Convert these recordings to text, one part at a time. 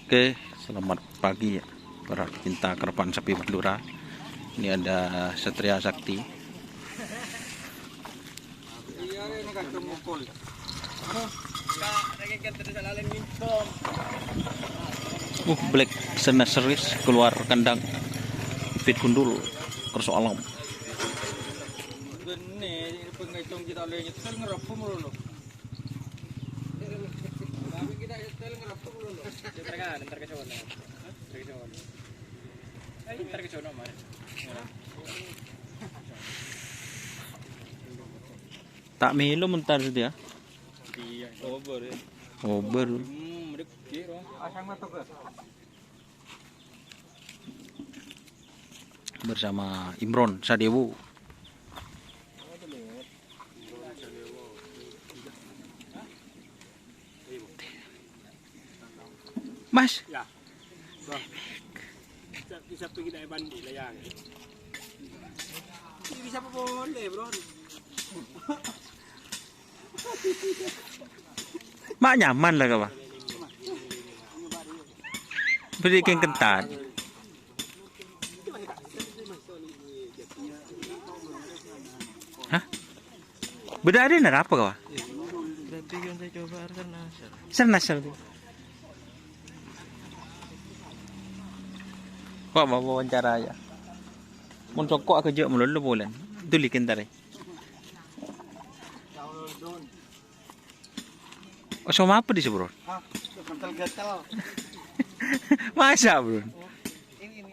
Oke, selamat pagi ya para pecinta karapan sapi Madura. Ini ada Satria Sakti. Black Series keluar kandang fit gundul kerso alam. Tak minum bentar dia. Over. Bersama Imron Sadewu. Mas. Ya. Bisa pergi dari Bandi lah yang. Ini bisa apa boleh, bro. Mak nyaman lah kau. Beri ikan kentat. Hah? Beda ada apa kau? Berarti yang saya coba Sernasal. Kok mau wawancara ya? Mun cokok aku jauh mulai bulan. Itu likin tadi. Oh, sama apa di sini, Bro? Gatal-gatal. Masa, Bro? Ini.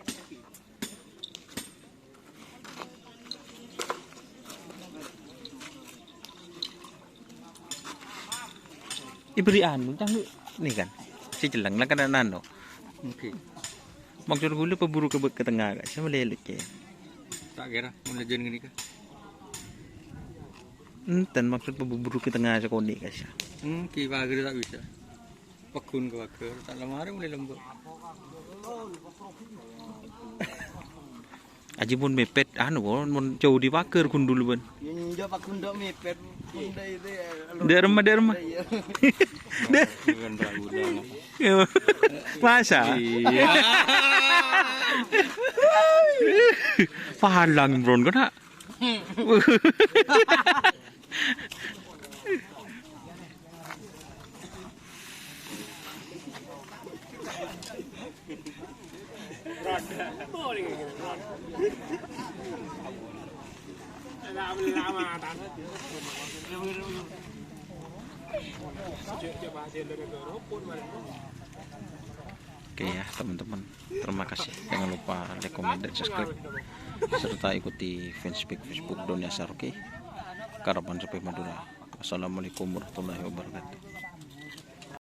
Diberi anu, nih kan, si jelang lah kan nano. Oke. Maksud gue lu peburu ke tengah kan, sama lelet ya. Tak kira mulai jen gini kah? Enten maksud peburu ke tengah sekoni guys. Kiwa gede tak bisa. Pekun ke wakil, tak lama hari mulai lembut. Aji pun mepet, anu pun jauh di paker kun dulu ban. Yang jauh pakun dok mepet, kunda itu. Derma. Masa? Iya. Pahalang bro kan nak? Oke ya teman-teman, terima kasih. Jangan lupa like, comment, dan subscribe serta ikuti Facebook Donya Saroke Karapan Sapi Madura. Assalamualaikum warahmatullahi wabarakatuh.